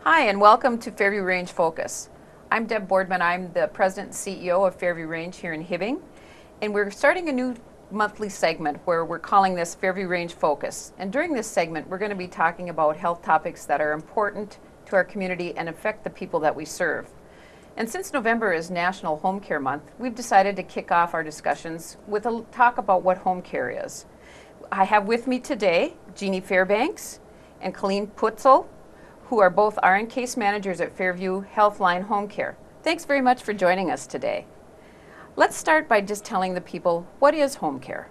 Hi, and welcome to Fairview Range Focus. I'm Deb Boardman. I'm the President and CEO of Fairview Range here in Hibbing, and we're starting a new monthly segment where we're calling this Fairview Range Focus. And during this segment, we're going to be talking about health topics that are important to our community and affect the people that we serve. And since November is National Home Care Month, we've decided to kick off our discussions with a talk about what home care is. I have with me today Jeanne Fairbanks and Colleen Pucely, who are both RN case managers at Fairview Healthline Home Care. Thanks very much for joining us today. Let's start by just telling the people, what is home care?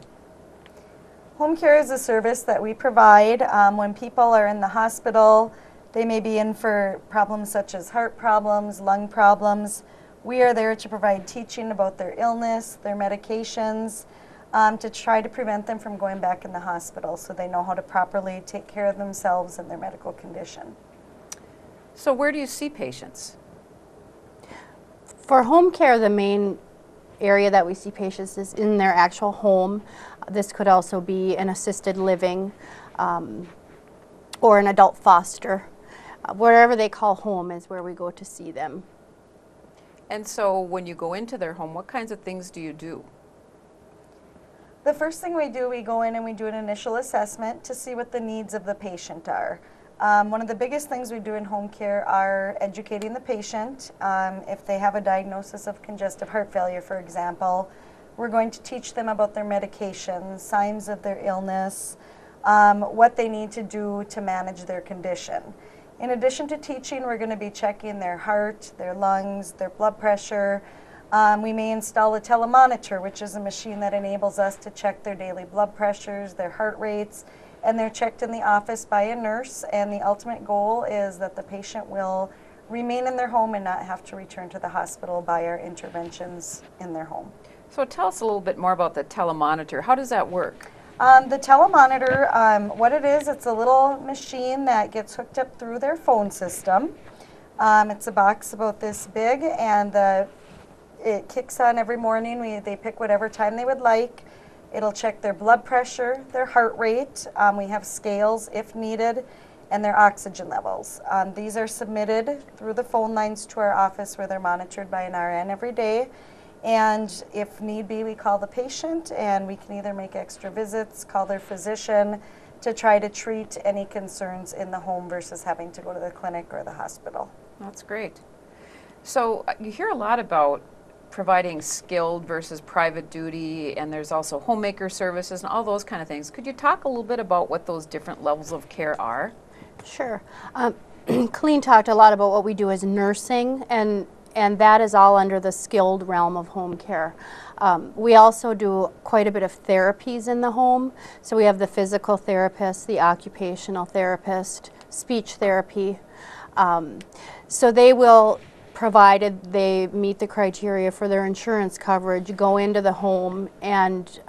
Home care is a service that we provide when people are in the hospital. They may be in for problems such as heart problems, lung problems. We are there to provide teaching about their illness, their medications, to try to prevent them from going back in the hospital so they know how to properly take care of themselves and their medical condition. So where do you see patients? For home care, the main area that we see patients is in their actual home. This could also be an assisted living or an adult foster. Wherever they call home is where we go to see them. And so when you go into their home, what kinds of things do you do? The first thing we do, we go in and we do an initial assessment to see what the needs of the patient are. One of the biggest things we do in home care are educating the patient. If they have a diagnosis of congestive heart failure, for example, we're going to teach them about their medications, signs of their illness, what they need to do to manage their condition. In addition to teaching, we're going to be checking their heart, their lungs, their blood pressure. We may install a telemonitor, which is a machine that enables us to check their daily blood pressures, their heart rates, and they're checked in the office by a nurse, and the ultimate goal is that the patient will remain in their home and not have to return to the hospital by our interventions in their home. So tell us a little bit more about the telemonitor. How does that work? The telemonitor, what it is, it's a little machine that gets hooked up through their phone system. It's a box about this big, and it kicks on every morning. They pick whatever time they would like. It'll check their blood pressure, their heart rate. We have scales if needed, and their oxygen levels. These are submitted through the phone lines to our office where they're monitored by an RN every day. And if need be, we call the patient, and we can either make extra visits, call their physician to try to treat any concerns in the home versus having to go to the clinic or the hospital. That's great. So you hear a lot about providing skilled versus private duty, and there's also homemaker services and all those kind of things. Could you talk a little bit about what those different levels of care are? Sure. Colleen talked a lot about what we do as nursing, and that is all under the skilled realm of home care. We also do quite a bit of therapies in the home. So we have the physical therapist, the occupational therapist, speech therapy. So they will, provided they meet the criteria for their insurance coverage, go into the home and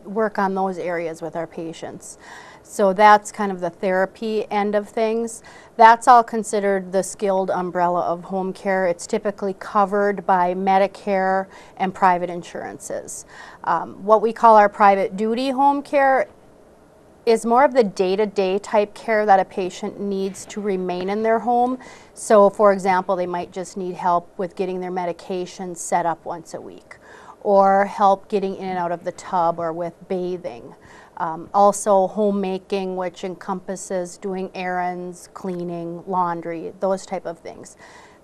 work on those areas with our patients. So that's kind of the therapy end of things. That's all considered the skilled umbrella of home care. It's typically covered by Medicare and private insurances. What we call our private duty home care is more of the day-to-day type care that a patient needs to remain in their home. So for example, they might just need help with getting their medications set up once a week, or help getting in and out of the tub, or with bathing. Also homemaking, which encompasses doing errands, cleaning, laundry, those type of things.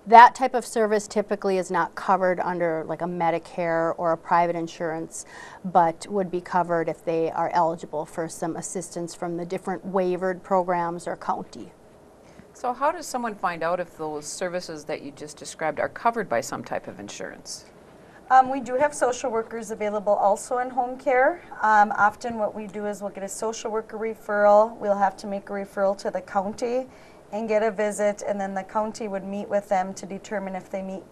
That type of service typically is not covered under like a Medicare or a private insurance, but would be covered if they are eligible for some assistance from the different waivered programs or county. So how does someone find out if those services that you just described are covered by some type of insurance? We do have social workers available also in home care. Often what we do is we'll get a social worker referral. We'll have to make a referral to the county and get a visit, and then the county would meet with them to determine if they meet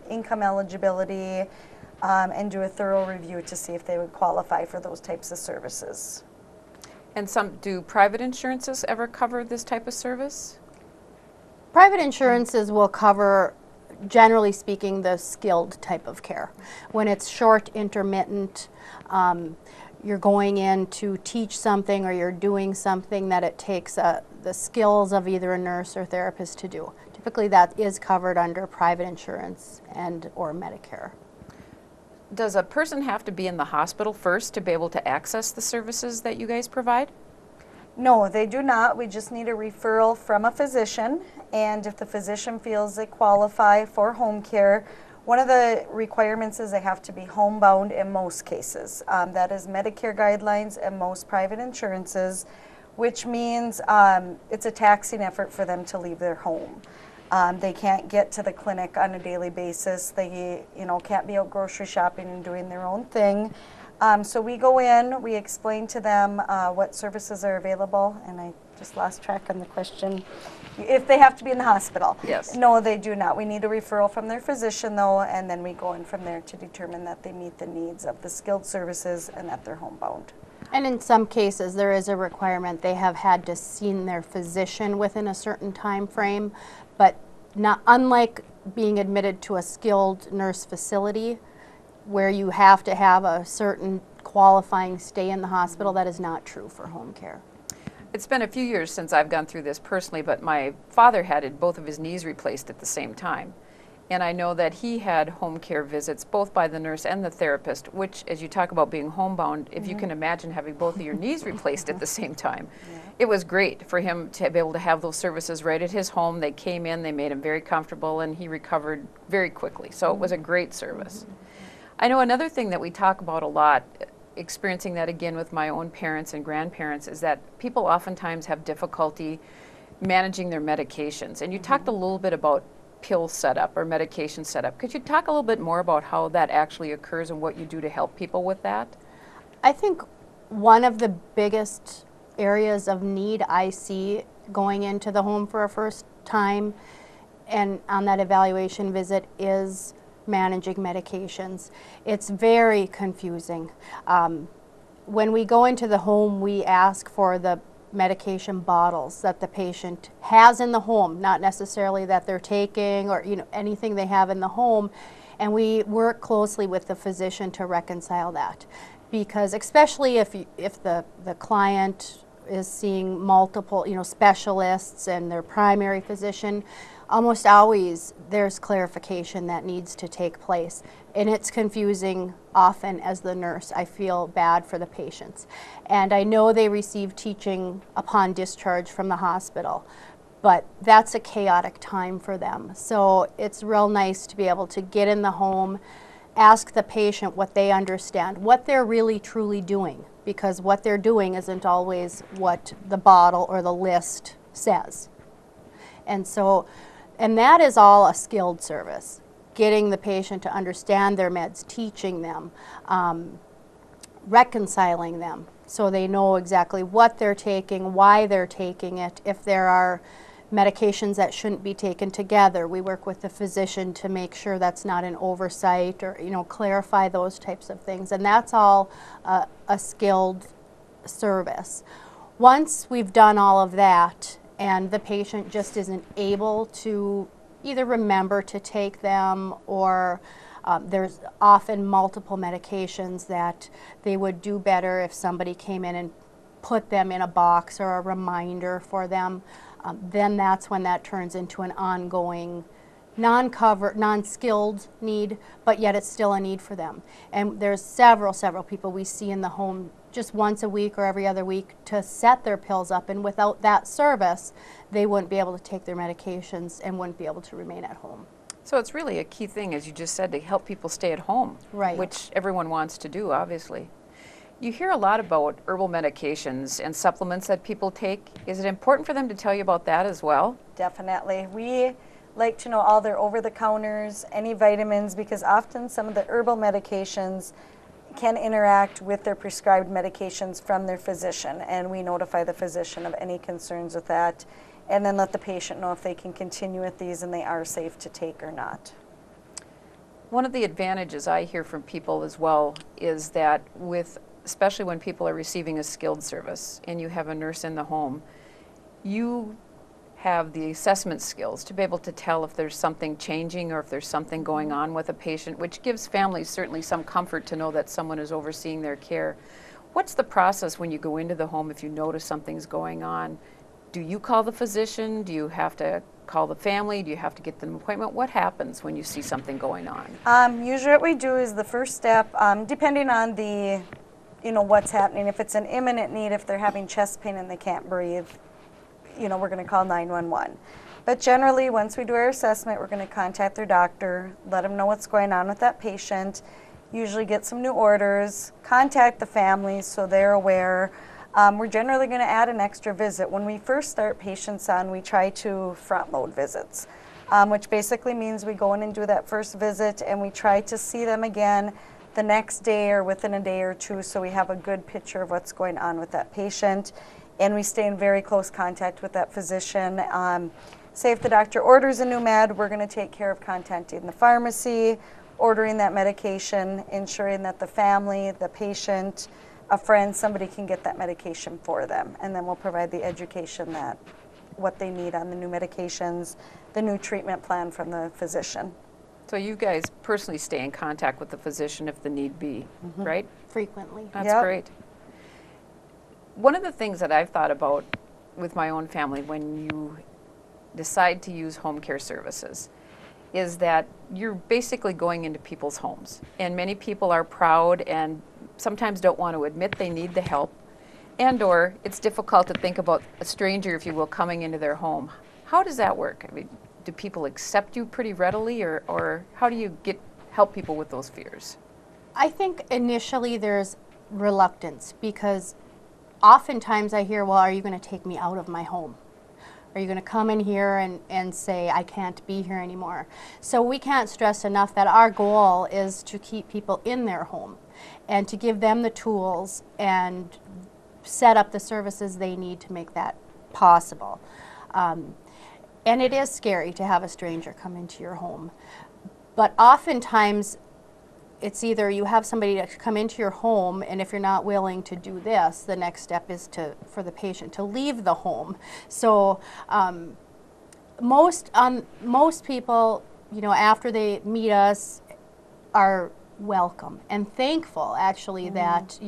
income eligibility and do a thorough review to see if they would qualify for those types of services. And do private insurances ever cover this type of service? Private insurances will cover, generally speaking, the skilled type of care. When it's short, intermittent, you're going in to teach something or you're doing something that it takes the skills of either a nurse or therapist to do. Typically that is covered under private insurance and or Medicare. Does a person have to be in the hospital first to be able to access the services that you guys provide? No, they do not. We just need a referral from a physician, and if the physician feels they qualify for home care, one of the requirements is they have to be homebound in most cases. That is Medicare guidelines and most private insurances, which means it's a taxing effort for them to leave their home. They can't get to the clinic on a daily basis. They, can't be out grocery shopping and doing their own thing. So we go in, we explain to them what services are available, and I just lost track on the question. If they have to be in the hospital. Yes. No, they do not. We need a referral from their physician, though, and then we go in from there to determine that they meet the needs of the skilled services and that they're homebound. And in some cases, there is a requirement. They have had to see their physician within a certain time frame, but not unlike being admitted to a skilled nurse facility where you have to have a certain qualifying stay in the hospital. That is not true for home care. It's been a few years since I've gone through this personally, but my father had both of his knees replaced at the same time. And I know that he had home care visits both by the nurse and the therapist, which, as you talk about being homebound, if you can imagine having both of your knees replaced at the same time, it was great for him to be able to have those services right at his home. They came in, they made him very comfortable, and he recovered very quickly. So it was a great service. I know another thing that we talk about a lot, experiencing that again with my own parents and grandparents, is that people oftentimes have difficulty managing their medications. And you talked a little bit about pill setup or medication setup. Could you talk a little bit more about how that actually occurs and what you do to help people with that? I think one of the biggest areas of need I see going into the home for a first time and on that evaluation visit is managing medications. It's very confusing. When we go into the home, we ask for the medication bottles that the patient has in the home, not necessarily that they're taking or anything they have in the home, and we work closely with the physician to reconcile that. Because especially if the client is seeing multiple specialists and their primary physician, almost always there's clarification that needs to take place. And it's confusing often as the nurse. I feel bad for the patients. And I know they receive teaching upon discharge from the hospital, but that's a chaotic time for them. So it's real nice to be able to get in the home, ask the patient what they understand, what they're really truly doing, because what they're doing isn't always what the bottle or the list says. And that is all a skilled service, getting the patient to understand their meds, teaching them, reconciling them so they know exactly what they're taking, why they're taking it. If there are medications that shouldn't be taken together, we work with the physician to make sure that's not an oversight or clarify those types of things. And that's all a skilled service. Once we've done all of that, and the patient just isn't able to either remember to take them or there's often multiple medications that they would do better if somebody came in and put them in a box or a reminder for them, then that's when that turns into an ongoing non-skilled need, but yet it's still a need for them. And there's several people we see in the home just once a week or every other week to set their pills up, and without that service, they wouldn't be able to take their medications and wouldn't be able to remain at home. So it's really a key thing, as you just said, to help people stay at home, right, which everyone wants to do, obviously. You hear a lot about herbal medications and supplements that people take. Is it important for them to tell you about that as well? Definitely. We like to know all their over-the-counters, any vitamins, because often some of the herbal medications can interact with their prescribed medications from their physician, and we notify the physician of any concerns with that, and then let the patient know if they can continue with these and they are safe to take or not. One of the advantages I hear from people as well is that especially when people are receiving a skilled service and you have a nurse in the home, you have the assessment skills to be able to tell if there's something changing or if there's something going on with a patient, which gives families certainly some comfort to know that someone is overseeing their care. What's the process when you go into the home if you notice something's going on? do you call the physician? Do you have to call the family? Do you have to get them an appointment? What happens when you see something going on? Usually what we do is the first step, depending on the, what's happening. If it's an imminent need, if they're having chest pain and they can't breathe, we're going to call 911. But generally, once we do our assessment, we're going to contact their doctor, let them know what's going on with that patient, usually get some new orders, contact the family so they're aware. We're generally going to add an extra visit. When we first start patients on, we try to front load visits, which basically means we go in and do that first visit and we try to see them again the next day or within a day or two, so we have a good picture of what's going on with that patient. And we stay in very close contact with that physician. Say if the doctor orders a new med, we're going to take care of contacting the pharmacy, ordering that medication, ensuring that the family, the patient, a friend, somebody can get that medication for them. And then we'll provide the education that what they need on the new medications, the new treatment plan from the physician. So you guys personally stay in contact with the physician if the need be, right? Frequently. That's Yep. great. One of the things that I've thought about with my own family when you decide to use home care services is that you're basically going into people's homes. And many people are proud and sometimes don't want to admit they need the help, and or it's difficult to think about a stranger, if you will, coming into their home. How does that work? I mean, do people accept you pretty readily, or how do you help people with those fears? I think initially there's reluctance because oftentimes I hear, well, are you going to take me out of my home? Are you going to come in here and say, I can't be here anymore? So we can't stress enough that our goal is to keep people in their home and to give them the tools and set up the services they need to make that possible. And it is scary to have a stranger come into your home. But oftentimes, it's either you have somebody to come into your home, and if you're not willing to do this, the next step is for the patient to leave the home. So most people, after they meet us, are welcome and thankful, actually, that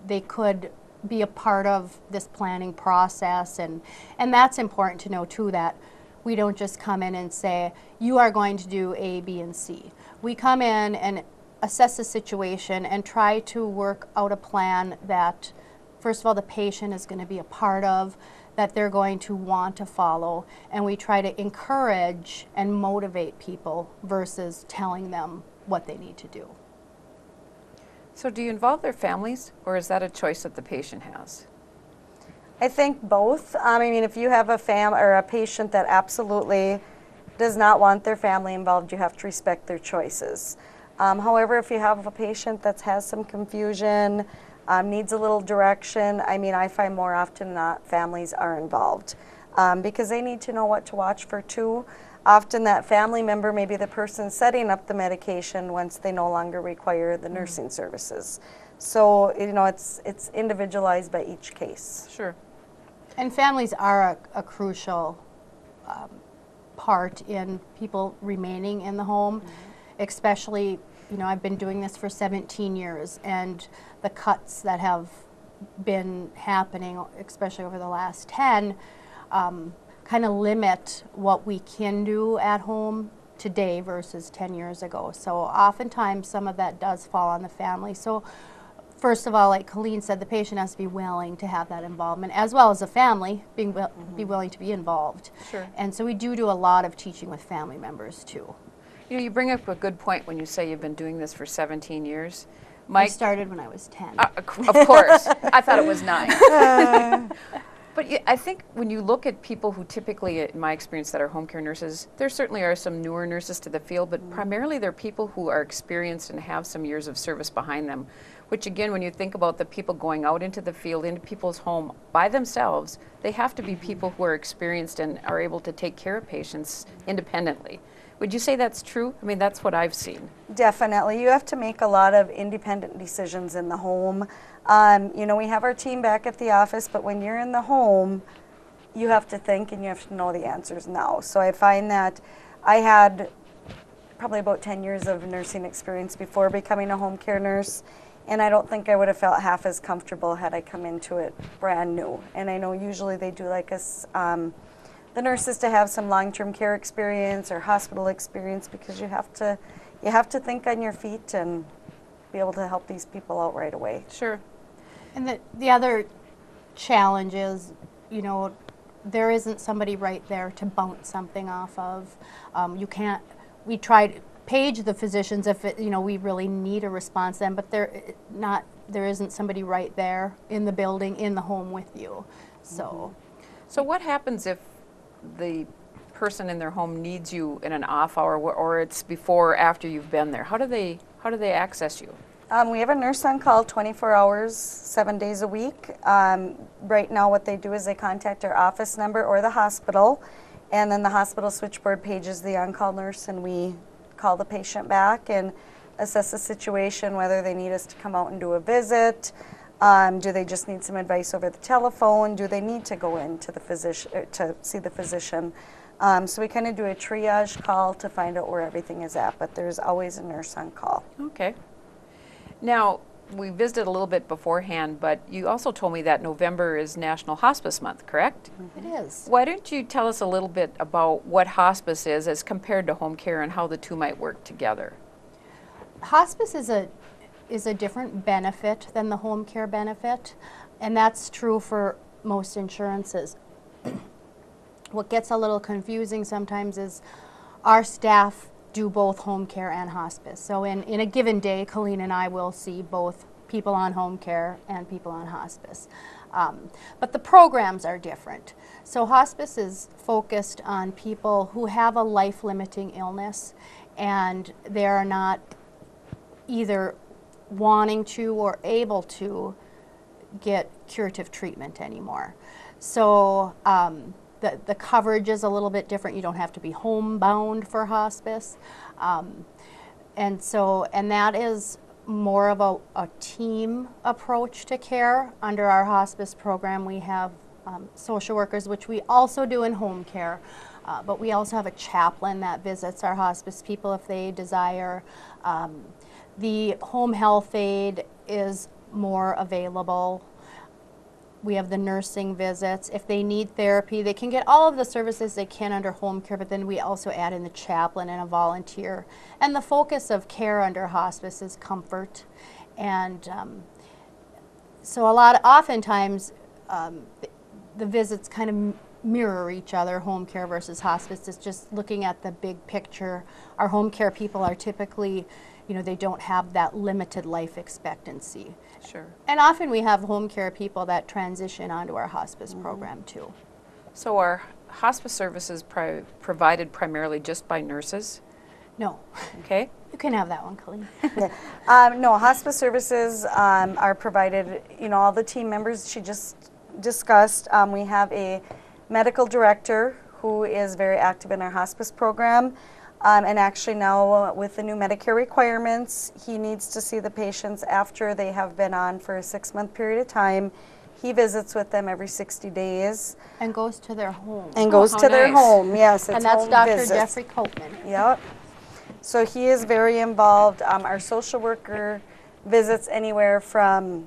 they could be a part of this planning process, and that's important to know too, that we don't just come in and say, you are going to do A, B, and C. We come in and assess the situation and try to work out a plan that, first of all, the patient is going to be a part of, that they're going to want to follow, and we try to encourage and motivate people versus telling them what they need to do. So do you involve their families, or is that a choice that the patient has? I think both. I mean, if you have a patient that absolutely does not want their family involved, you have to respect their choices. However, if you have a patient that has some confusion, needs a little direction, I mean, I find more often than not families are involved because they need to know what to watch for too. Often that family member may be the person setting up the medication once they no longer require the nursing services. So, it's individualized by each case. Sure. And families are a crucial part in people remaining in the home, especially, I've been doing this for 17 years, and the cuts that have been happening, especially over the last 10, kind of limit what we can do at home today versus 10 years ago. So oftentimes some of that does fall on the family. So first of all, like Colleen said, the patient has to be willing to have that involvement, as well as the family be willing to be involved. Sure. And so we do a lot of teaching with family members too. You bring up a good point when you say you've been doing this for 17 years. I Mike, started when I was 10. of course. I thought it was 9. But I think when you look at people who typically, in my experience, that are home care nurses, there certainly are some newer nurses to the field, but primarily they're people who are experienced and have some years of service behind them, which again, when you think about the people going out into the field, into people's home by themselves, they have to be people who are experienced and are able to take care of patients independently. Would you say that's true? I mean, that's what I've seen. Definitely. You have to make a lot of independent decisions in the home. We have our team back at the office, but when you're in the home, you have to think and you have to know the answers now. So I find that I had probably about 10 years of nursing experience before becoming a home care nurse. And I don't think I would have felt half as comfortable had I come into it brand new. And I know usually they do like us, the nurses to have some long-term care experience or hospital experience, because you have to think on your feet and be able to help these people out right away. Sure. And the other challenge is, you know, there isn't somebody right there to bounce something off of. You can't, we tried page the physicians if it, you know, we really need a response then, but there isn't somebody right there in the building, in the home with you. So, So what happens if the person in their home needs you in an off hour, or it's before or after you've been there? How do they access you? We have a nurse on call 24 hours, 7 days a week. Right now what they do is they contact our office number or the hospital, and then the hospital switchboard pages the on-call nurse, and we call the patient back and assess the situation, whether they need us to come out and do a visit. Do they just need some advice over the telephone? Do they need to go in to the physician to see the physician? So we kind of do a triage call to find out where everything is at, but there's always a nurse on call. Okay. Now, we visited a little bit beforehand, but you also told me that November is National Hospice Month, correct? it is. Why don't you tell us a little bit about what hospice is as compared to home care and how the two might work together? Hospice is a different benefit than the home care benefit, and that's true for most insurances. What gets a little confusing sometimes is our staff do both home care and hospice. So in a given day, Colleen and I will see both people on home care and people on hospice. But the programs are different. So hospice is focused on people who have a life-limiting illness, and they are not either wanting to or able to get curative treatment anymore. So the coverage is a little bit different. You don't have to be homebound for hospice. And that is more of a team approach to care. Under our hospice program, we have social workers, which we also do in home care, but we also have a chaplain that visits our hospice people if they desire. The home health aide is more available. We have the nursing visits. If they need therapy, they can get all of the services they can under home care, but then we also add in the chaplain and a volunteer. And the focus of care under hospice is comfort. And so oftentimes, the visits kind of mirror each other, home care versus hospice. It's just looking at the big picture. Our home care people are typically, you know, they don't have that limited life expectancy. Sure. And often we have home care people that transition onto our hospice program too. So are hospice services provided primarily just by nurses? No. Okay. You can have that one, Colleen. No, hospice services are provided, you know, all the team members she just discussed. We have a medical director who is very active in our hospice program. And actually now with the new Medicare requirements, he needs to see the patients after they have been on for a 6-month period of time. He visits with them every 60 days. And goes to their home. And goes to their home, yes. It's and that's home Dr. visits. Jeffrey Copeman. Yep. So he is very involved. Our social worker visits anywhere from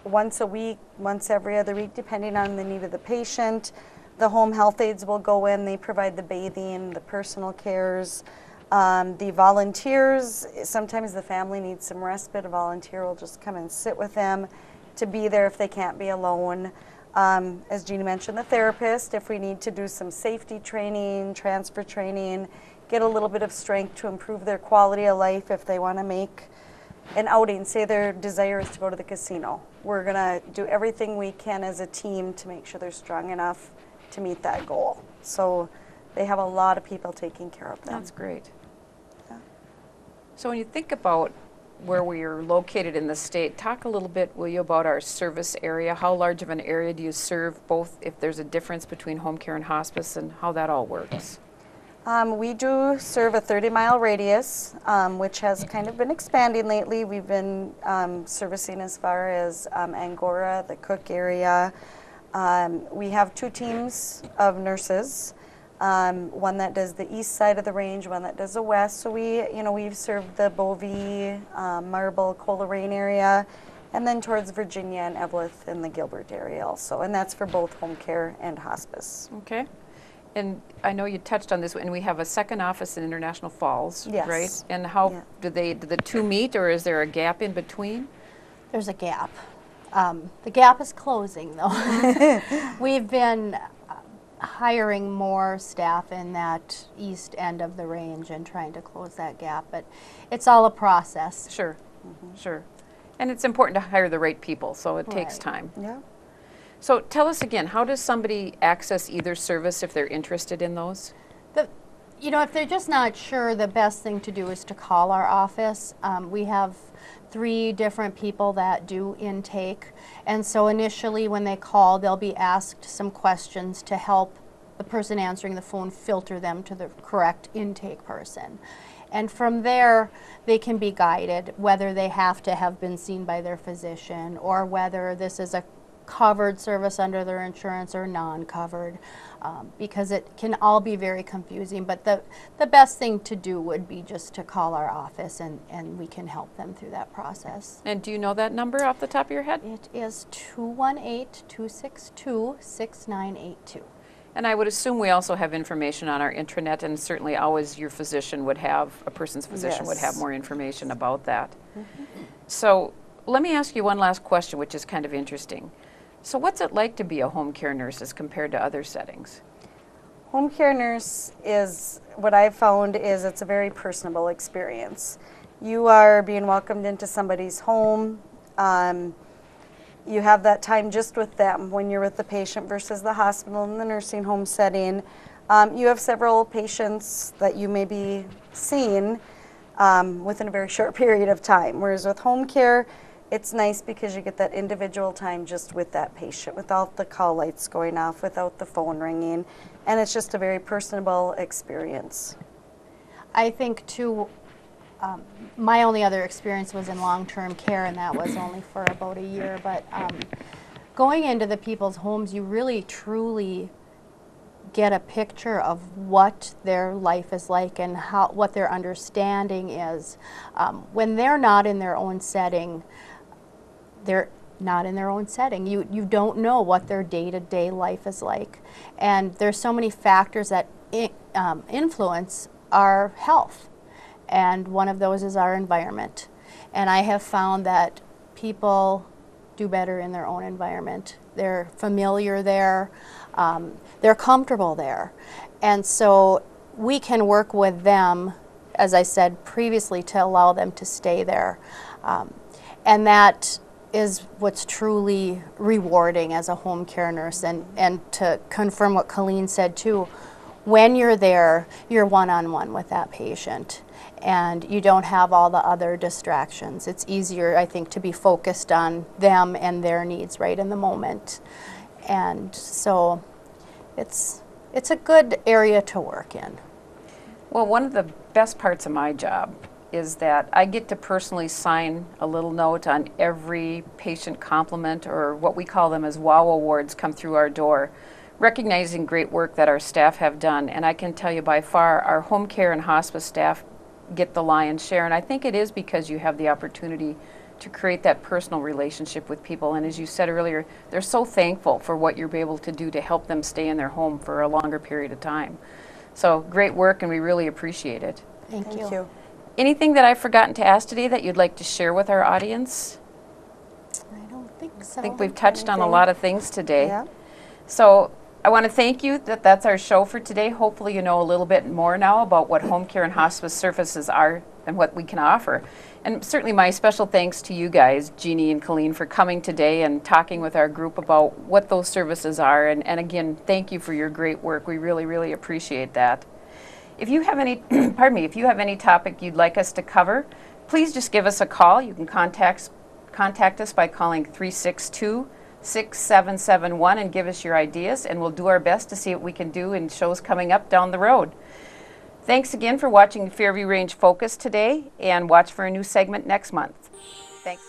once a week, once every other week, depending on the need of the patient. The home health aides will go in. They provide the bathing, the personal cares. The volunteers, sometimes the family needs some respite. A volunteer will just come and sit with them to be there if they can't be alone. As Jeanne mentioned, the therapist, if we need to do some safety training, transfer training, get a little bit of strength to improve their quality of life if they want to make an outing, say their desire is to go to the casino. We're going to do everything we can as a team to make sure they're strong enough to meet that goal. So they have a lot of people taking care of them. That's great. Yeah. So when you think about where we are located in the state, talk a little bit, will you, about our service area? How large of an area do you serve, both if there's a difference between home care and hospice, and how that all works? We do serve a 30-mile radius, which has kind of been expanding lately. We've been servicing as far as Angora, the Cook area. We have 2 teams of nurses. one that does the east side of the range, one that does the west. So we've served the Bovey, Marble, Coleraine area, and then towards Virginia and Eveleth in the Gilbert area also. And that's for both home care and hospice. Okay. And I know you touched on this, and we have a second office in International Falls, Yes. right? And how do the two meet, or is there a gap in between? There's a gap. The gap is closing, though. We've been hiring more staff in that east end of the range and trying to close that gap, but it's all a process. Sure, sure. And it's important to hire the right people, so it takes Right. time. Yeah. So tell us again, how does somebody access either service if they're interested in those? If they're just not sure, the best thing to do is to call our office. We have 3 different people that do intake, and so initially when they call, they'll be asked some questions to help the person answering the phone filter them to the correct intake person. And from there, they can be guided whether they have to have been seen by their physician or whether this is a covered service under their insurance or non-covered, because it can all be very confusing. But the best thing to do would be just to call our office, and we can help them through that process. And do you know that number off the top of your head? It is 218-262-6982. And I would assume we also have information on our intranet, and certainly always your physician would have, a person's physician would have Yes. more information about that. So let me ask you one last question, which is kind of interesting. So what's it like to be a home care nurse as compared to other settings? Home care nurse is, what I've found is it's a very personable experience. You are being welcomed into somebody's home. You have that time just with them when you're with the patient versus the hospital and the nursing home setting. You have several patients that you may be seeing within a very short period of time. Whereas with home care, it's nice because you get that individual time just with that patient, without the call lights going off, without the phone ringing, and it's just a very personable experience. I think too, my only other experience was in long-term care, and that was only for about a year, but going into the people's homes, you really truly get a picture of what their life is like and what their understanding is. When they're not in their own setting, they're not in their own setting. You don't know what their day-to-day life is like. And there's so many factors that influence our health. And one of those is our environment. And I have found that people do better in their own environment. They're familiar there. They're comfortable there. And so we can work with them, as I said previously, to allow them to stay there. And that is what's truly rewarding as a home care nurse. And to confirm what Colleen said too, when you're there, you're one-on-one with that patient, and you don't have all the other distractions. It's easier, I think, to be focused on them and their needs right in the moment. And so it's a good area to work in. Well, one of the best parts of my job is that I get to personally sign a little note on every patient compliment, or what we call them as WOW awards, come through our door, recognizing great work that our staff have done. And I can tell you by far our home care and hospice staff get the lion's share, and I think it is because you have the opportunity to create that personal relationship with people. And as you said earlier, they're so thankful for what you're able to do to help them stay in their home for a longer period of time. So great work, and we really appreciate it. Thank you. Anything that I've forgotten to ask today that you'd like to share with our audience? I don't think so. I think we've touched on a lot of things today. Yeah. So I want to thank you. That's our show for today. Hopefully you know a little bit more now about what home care and hospice services are and what we can offer. And certainly my special thanks to you guys, Jeanne and Colleen, for coming today and talking with our group about what those services are. And again, thank you for your great work. We really, really appreciate that. If you have any, pardon me, if you have any topic you'd like us to cover, please just give us a call. You can contact us by calling 362-6771 and give us your ideas, and we'll do our best to see what we can do in shows coming up down the road. Thanks again for watching Fairview Range Focus today, and watch for a new segment next month. Thanks.